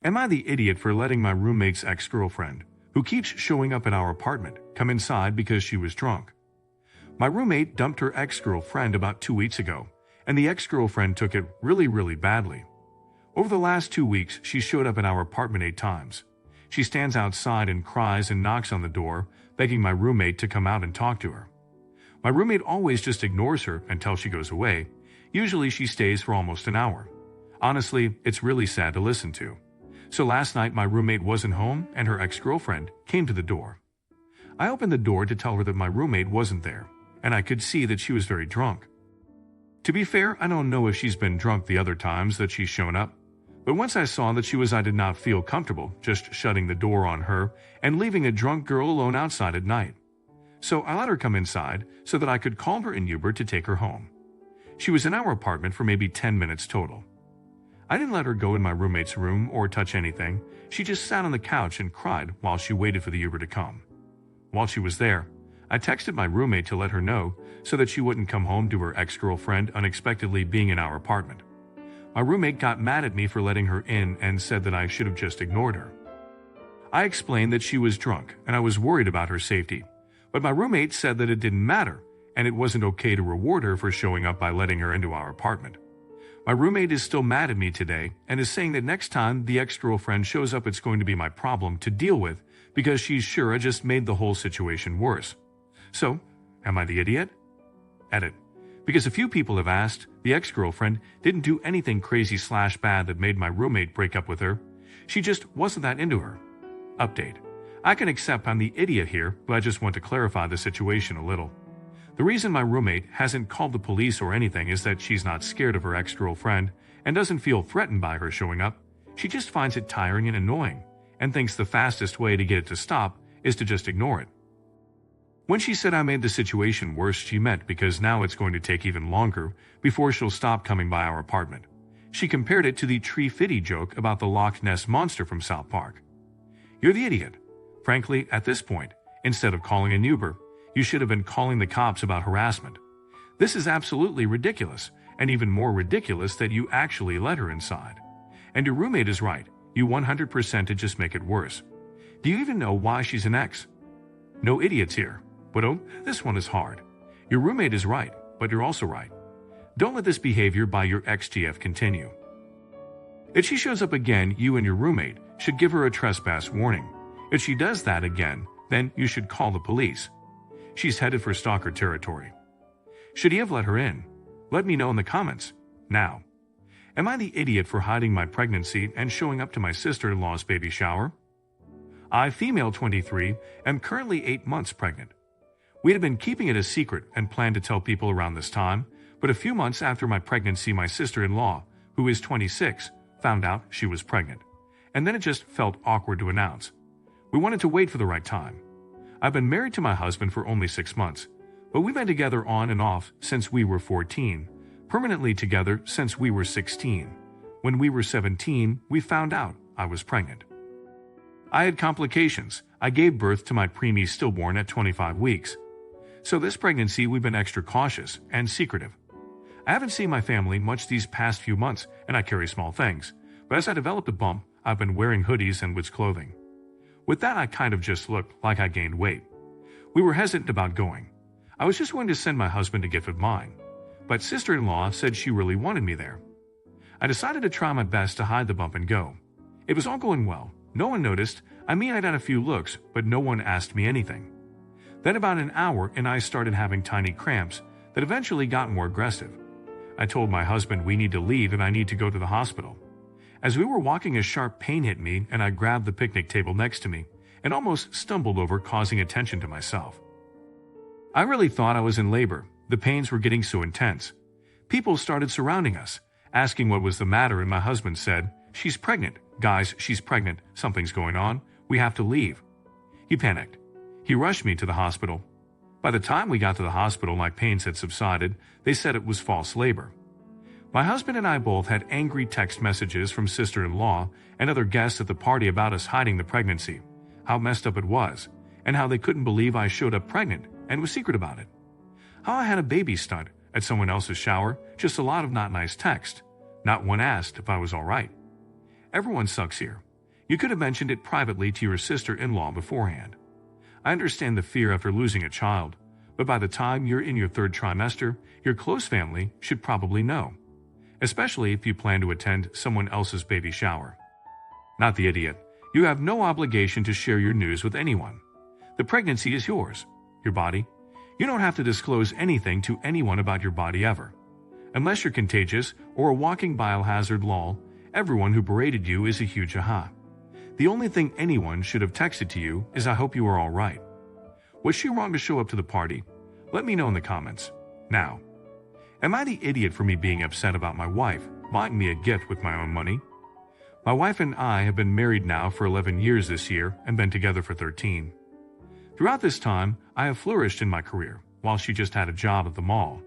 Am I the idiot for letting my roommate's ex-girlfriend, who keeps showing up at our apartment, come inside because she was drunk? My roommate dumped her ex-girlfriend about 2 weeks ago, and the ex-girlfriend took it really badly. Over the last 2 weeks, she showed up at our apartment 8 times. She stands outside and cries and knocks on the door, begging my roommate to come out and talk to her. My roommate always just ignores her until she goes away. Usually she stays for almost an hour. Honestly, it's really sad to listen to. So last night my roommate wasn't home and her ex-girlfriend came to the door. I opened the door to tell her that my roommate wasn't there, and I could see that she was very drunk. To be fair, I don't know if she's been drunk the other times that she's shown up, but once I saw that she was, I did not feel comfortable just shutting the door on her and leaving a drunk girl alone outside at night. So I let her come inside so that I could call her an Uber to take her home. She was in our apartment for maybe 10 minutes total. I didn't let her go in my roommate's room or touch anything. She just sat on the couch and cried while she waited for the Uber to come. While she was there, I texted my roommate to let her know so that she wouldn't come home to her ex-girlfriend unexpectedly being in our apartment. My roommate got mad at me for letting her in and said that I should have just ignored her. I explained that she was drunk and I was worried about her safety, but my roommate said that it didn't matter and it wasn't okay to reward her for showing up by letting her into our apartment. My roommate is still mad at me today and is saying that next time the ex-girlfriend shows up it's going to be my problem to deal with because she's sure I just made the whole situation worse. So, am I the idiot? Edit. Because a few people have asked, the ex-girlfriend didn't do anything crazy/bad that made my roommate break up with her. She just wasn't that into her. Update. I can accept I'm the idiot here, but I just want to clarify the situation a little. The reason my roommate hasn't called the police or anything is that she's not scared of her ex-girlfriend and doesn't feel threatened by her showing up. She just finds it tiring and annoying and thinks the fastest way to get it to stop is to just ignore it. When she said I made the situation worse, she meant because now it's going to take even longer before she'll stop coming by our apartment. She compared it to the tree fitty joke about the Loch Ness Monster from South Park. You're the idiot. Frankly, at this point, instead of calling an Uber, you should have been calling the cops about harassment. This is absolutely ridiculous, and even more ridiculous that you actually let her inside. And your roommate is right, you 100% to just make it worse. Do you even know why she's an ex? No idiots here. But oh, this one is hard. Your roommate is right, but you're also right. Don't let this behavior by your ex-GF continue. If she shows up again, you and your roommate should give her a trespass warning. If she does that again, then you should call the police. She's headed for stalker territory. Should he have let her in? Let me know in the comments. Now, am I the idiot for hiding my pregnancy and showing up to my sister-in-law's baby shower? I, female 23, am currently 8 months pregnant. We had been keeping it a secret and planned to tell people around this time, but a few months after my pregnancy, my sister-in-law, who is 26, found out she was pregnant. And then it just felt awkward to announce. We wanted to wait for the right time. I've been married to my husband for only 6 months, but we've been together on and off since we were 14, permanently together since we were 16. When we were 17, we found out I was pregnant. I had complications. I gave birth to my preemie stillborn at 25 weeks. So this pregnancy we've been extra cautious and secretive. I haven't seen my family much these past few months and I carry small things, but as I developed a bump, I've been wearing hoodies and Woods clothing. With that, I kind of just looked like I gained weight. We were hesitant about going. I was just going to send my husband a gift of mine, but sister-in-law said she really wanted me there. I decided to try my best to hide the bump and go. It was all going well. No one noticed. I mean, I'd had a few looks, but no one asked me anything. Then about an hour and I started having tiny cramps that eventually got more aggressive. I told my husband we need to leave and I need to go to the hospital. As we were walking, a sharp pain hit me and I grabbed the picnic table next to me and almost stumbled over, causing attention to myself. I really thought I was in labor. The pains were getting so intense. People started surrounding us, asking what was the matter, and my husband said, "She's pregnant. Guys, she's pregnant. Something's going on. We have to leave." He panicked. He rushed me to the hospital. By the time we got to the hospital, my pains had subsided. They said it was false labor. My husband and I both had angry text messages from sister-in-law and other guests at the party about us hiding the pregnancy, how messed up it was, and how they couldn't believe I showed up pregnant and was secret about it. How I had a baby stunt at someone else's shower, just a lot of not nice text. Not one asked if I was all right. Everyone sucks here. You could have mentioned it privately to your sister-in-law beforehand. I understand the fear after losing a child, but by the time you're in your third trimester, your close family should probably know, especially if you plan to attend someone else's baby shower. Not the idiot. You have no obligation to share your news with anyone. The pregnancy is yours, your body. You don't have to disclose anything to anyone about your body ever. Unless you're contagious or a walking biohazard, lol, everyone who berated you is a huge aha. The only thing anyone should have texted to you is I hope you are all right. Was she wrong to show up to the party? Let me know in the comments. Now, am I the idiot for me being upset about my wife buying me a gift with my own money? My wife and I have been married now for 11 years this year and been together for 13. Throughout this time, I have flourished in my career, while she just had a job at the mall.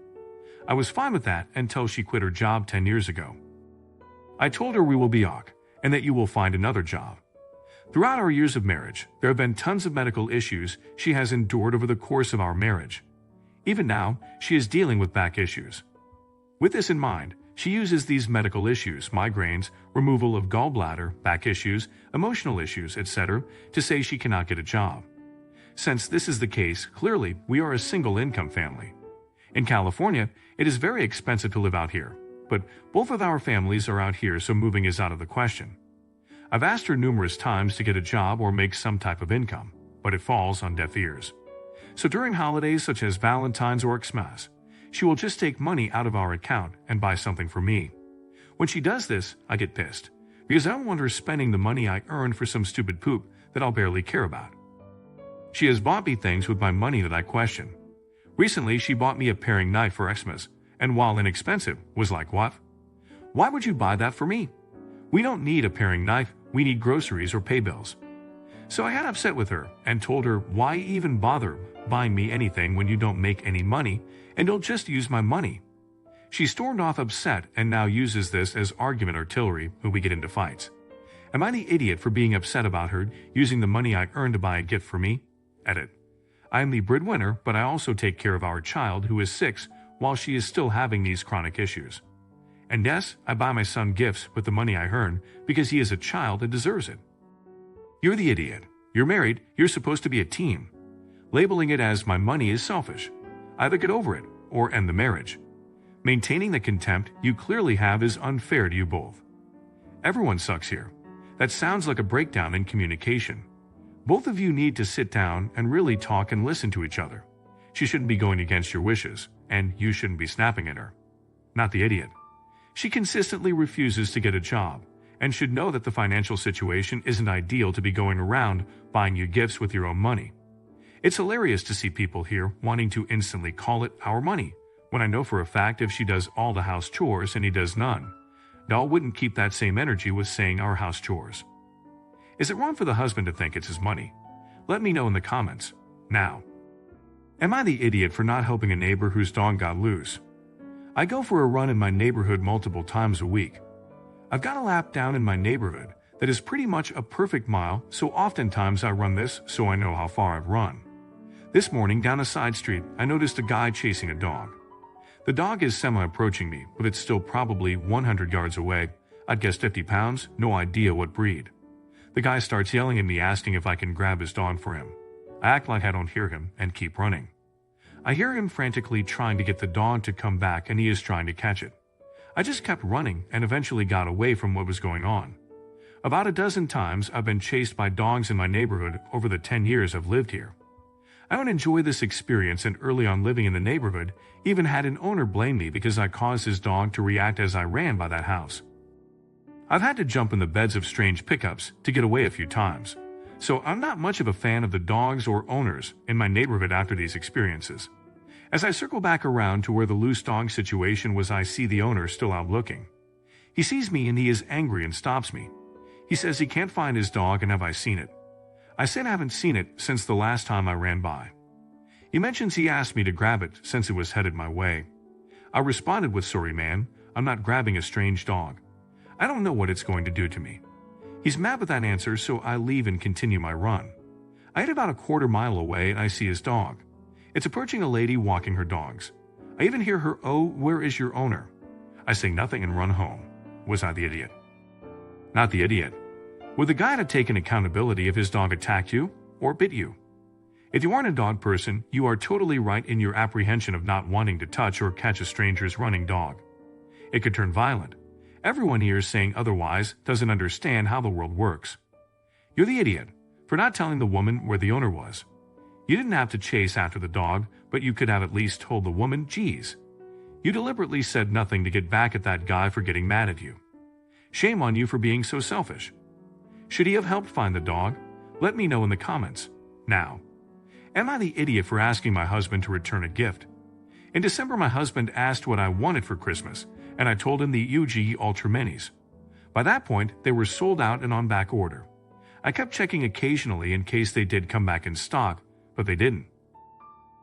I was fine with that until she quit her job 10 years ago. I told her we will be ok, and that you will find another job. Throughout our years of marriage, there have been tons of medical issues she has endured over the course of our marriage. Even now, she is dealing with back issues. With this in mind, she uses these medical issues, migraines, removal of gallbladder, back issues, emotional issues, etc., to say she cannot get a job. Since this is the case, clearly, we are a single-income family. In California, it is very expensive to live out here, but both of our families are out here, so moving is out of the question. I've asked her numerous times to get a job or make some type of income, but it falls on deaf ears. So during holidays such as Valentine's or Xmas, she will just take money out of our account and buy something for me. When she does this, I get pissed, because I don't want her spending the money I earned for some stupid poop that I'll barely care about. She has bought me things with my money that I question. Recently, she bought me a paring knife for Xmas, and while inexpensive, was like, what? Why would you buy that for me? We don't need a paring knife, we need groceries or pay bills. So I got upset with her and told her, why even bother buying me anything when you don't make any money and don't just use my money? She stormed off upset and now uses this as argument artillery when we get into fights. Am I the idiot for being upset about her using the money I earned to buy a gift for me? Edit. I am the breadwinner, but I also take care of our child who is 6 while she is still having these chronic issues. And yes, I buy my son gifts with the money I earn because he is a child and deserves it. You're the idiot. You're married, you're supposed to be a team. Labeling it as my money is selfish. Either get over it or end the marriage. Maintaining the contempt you clearly have is unfair to you both. Everyone sucks here. That sounds like a breakdown in communication. Both of you need to sit down and really talk and listen to each other. She shouldn't be going against your wishes, and you shouldn't be snapping at her. Not the idiot. She consistently refuses to get a job, and should know that the financial situation isn't ideal to be going around buying you gifts with your own money. It's hilarious to see people here wanting to instantly call it our money, when I know for a fact if she does all the house chores and he does none, Doll wouldn't keep that same energy with saying our house chores. Is it wrong for the husband to think it's his money? Let me know in the comments. Now, am I the idiot for not helping a neighbor whose dog got loose? I go for a run in my neighborhood multiple times a week. I've got a lap down in my neighborhood that is pretty much a perfect mile, so oftentimes I run this so I know how far I've run. This morning, down a side street, I noticed a guy chasing a dog. The dog is semi-approaching me, but it's still probably 100 yards away. I'd guess 50 pounds, no idea what breed. The guy starts yelling at me, asking if I can grab his dog for him. I act like I don't hear him and keep running. I hear him frantically trying to get the dog to come back, and he is trying to catch it. I just kept running and eventually got away from what was going on. About a dozen times I've been chased by dogs in my neighborhood over the 10 years I've lived here. I don't enjoy this experience, and early on living in the neighborhood, even had an owner blame me because I caused his dog to react as I ran by that house. I've had to jump in the beds of strange pickups to get away a few times, so I'm not much of a fan of the dogs or owners in my neighborhood after these experiences. As I circle back around to where the loose dog situation was, I see the owner still out looking. He sees me and he is angry and stops me. He says he can't find his dog and have I seen it. I said I haven't seen it since the last time I ran by. He mentions he asked me to grab it since it was headed my way. I responded with, sorry man, I'm not grabbing a strange dog. I don't know what it's going to do to me. He's mad with that answer, so I leave and continue my run. I get about a quarter mile away and I see his dog. It's approaching a lady walking her dogs. I even hear her, oh, where is your owner? I say nothing and run home. Was I the idiot? Not the idiot. Would the guy have taken accountability if his dog attacked you or bit you? If you aren't a dog person, you are totally right in your apprehension of not wanting to touch or catch a stranger's running dog. It could turn violent. Everyone here saying otherwise doesn't understand how the world works. You're the idiot for not telling the woman where the owner was. You didn't have to chase after the dog, but you could have at least told the woman, geez. You deliberately said nothing to get back at that guy for getting mad at you. Shame on you for being so selfish. Should he have helped find the dog? Let me know in the comments. Now, am I the idiot for asking my husband to return a gift? In December, my husband asked what I wanted for Christmas, and I told him the UG Ultra Minis. By that point, they were sold out and on back order. I kept checking occasionally in case they did come back in stock, but they didn't.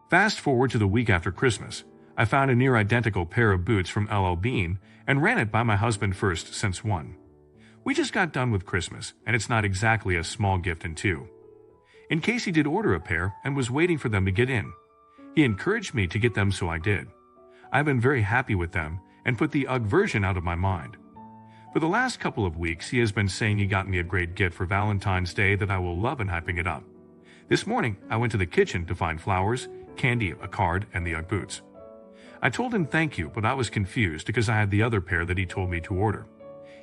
Fast forward to the week after Christmas, I found a near identical pair of boots from LL Bean and ran it by my husband first since one. We just got done with Christmas, and it's not exactly a small gift in two. In case he did order a pair and was waiting for them to get in. He encouraged me to get them, so I did. I've been very happy with them and put the UGG version out of my mind. For the last couple of weeks, he has been saying he got me a great gift for Valentine's Day that I will love and hyping it up. This morning, I went to the kitchen to find flowers, candy, a card, and the UGG boots. I told him thank you, but I was confused because I had the other pair that he told me to order.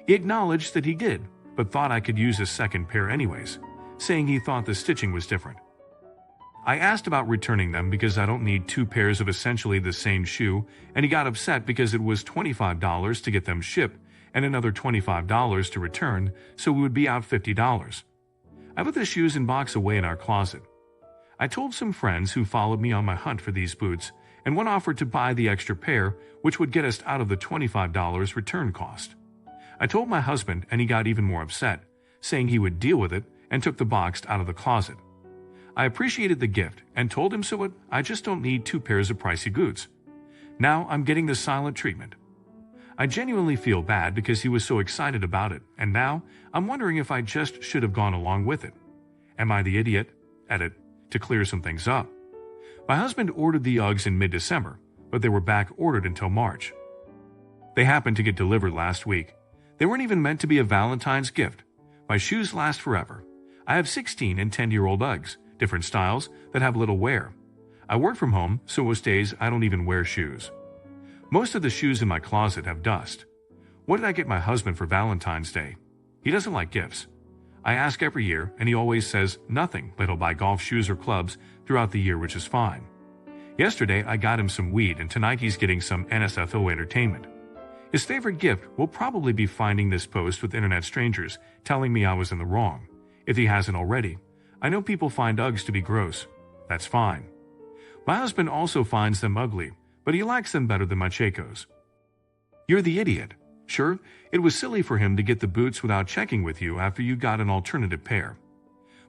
He acknowledged that he did, but thought I could use a second pair anyways, saying he thought the stitching was different. I asked about returning them because I don't need two pairs of essentially the same shoe, and he got upset because it was $25 to get them shipped and another $25 to return, so we would be out $50. I put the shoes and box away in our closet. I told some friends who followed me on my hunt for these boots, and one offered to buy the extra pair, which would get us out of the $25 return cost. I told my husband, and he got even more upset, saying he would deal with it, and took the box out of the closet. I appreciated the gift and told him so, but I just don't need two pairs of pricey boots. Now I'm getting the silent treatment. I genuinely feel bad because he was so excited about it, and now I'm wondering if I just should have gone along with it. Am I the idiot? Edit, to clear some things up. My husband ordered the Uggs in mid-December, but they were back ordered until March. They happened to get delivered last week. They weren't even meant to be a Valentine's gift. My shoes last forever. I have 16 and 10-year-old Uggs, different styles, that have little wear. I work from home, so most days I don't even wear shoes. Most of the shoes in my closet have dust. What did I get my husband for Valentine's Day? He doesn't like gifts. I ask every year, and he always says nothing, but he'll buy golf shoes or clubs throughout the year, which is fine. Yesterday, I got him some weed, and tonight he's getting some NSFO entertainment. His favorite gift will probably be finding this post with internet strangers telling me I was in the wrong. If he hasn't already. I know people find Uggs to be gross. That's fine. My husband also finds them ugly, but he likes them better than my Chacos. You're the idiot. Sure, it was silly for him to get the boots without checking with you after you got an alternative pair.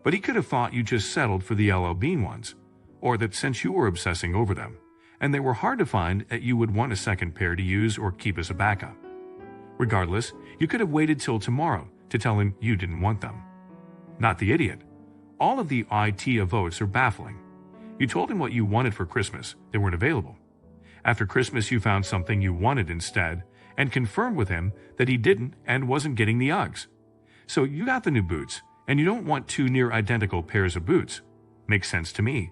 But he could have thought you just settled for the LL Bean ones, or that since you were obsessing over them, and they were hard to find, that you would want a second pair to use or keep as a backup. Regardless, you could have waited till tomorrow to tell him you didn't want them. Not the idiot. All of the IT votes are baffling. You told him what you wanted for Christmas. They weren't available. After Christmas, you found something you wanted instead and confirmed with him that he didn't and wasn't getting the Uggs. So you got the new boots, and you don't want two near identical pairs of boots. Makes sense to me.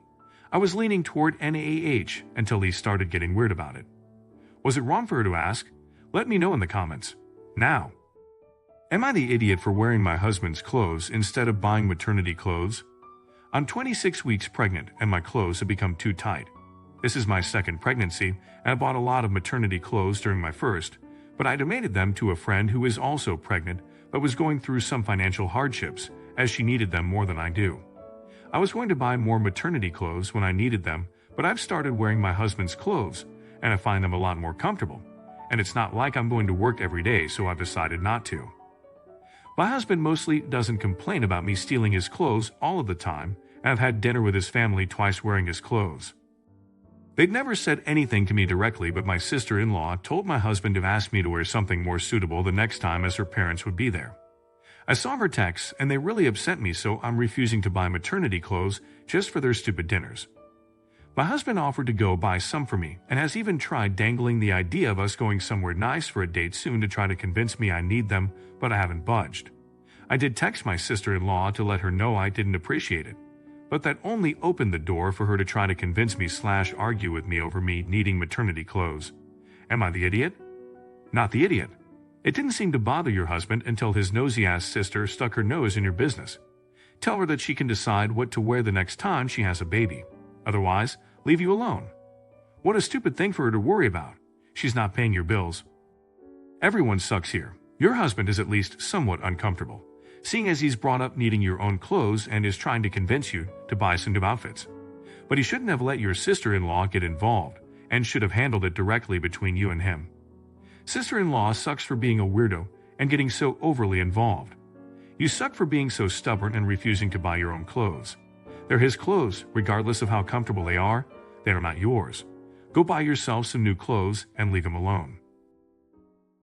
I was leaning toward NAH until he started getting weird about it. Was it wrong for her to ask? Let me know in the comments. Now. Am I the idiot for wearing my husband's clothes instead of buying maternity clothes? I'm 26 weeks pregnant and my clothes have become too tight. This is my second pregnancy and I bought a lot of maternity clothes during my first, but I donated them to a friend who is also pregnant but was going through some financial hardships as she needed them more than I do. I was going to buy more maternity clothes when I needed them, but I've started wearing my husband's clothes and I find them a lot more comfortable. And it's not like I'm going to work every day, so I've decided not to. My husband mostly doesn't complain about me stealing his clothes all of the time, and I've had dinner with his family twice wearing his clothes. They'd never said anything to me directly, but my sister-in-law told my husband to ask me to wear something more suitable the next time as her parents would be there. I saw her texts, and they really upset me, so I'm refusing to buy maternity clothes just for their stupid dinners. My husband offered to go buy some for me, and has even tried dangling the idea of us going somewhere nice for a date soon to try to convince me I need them, but I haven't budged. I did text my sister-in-law to let her know I didn't appreciate it, but that only opened the door for her to try to convince me/argue with me over me needing maternity clothes. Am I the idiot? Not the idiot. It didn't seem to bother your husband until his nosy-ass sister stuck her nose in your business. Tell her that she can decide what to wear the next time she has a baby. Otherwise, leave you alone. What a stupid thing for her to worry about. She's not paying your bills. Everyone sucks here. Your husband is at least somewhat uncomfortable, seeing as he's brought up needing your own clothes and is trying to convince you to buy some new outfits. But he shouldn't have let your sister-in-law get involved and should have handled it directly between you and him. Sister-in-law sucks for being a weirdo and getting so overly involved. You suck for being so stubborn and refusing to buy your own clothes. They're his clothes, regardless of how comfortable they are. They are not yours. Go buy yourself some new clothes and leave him alone.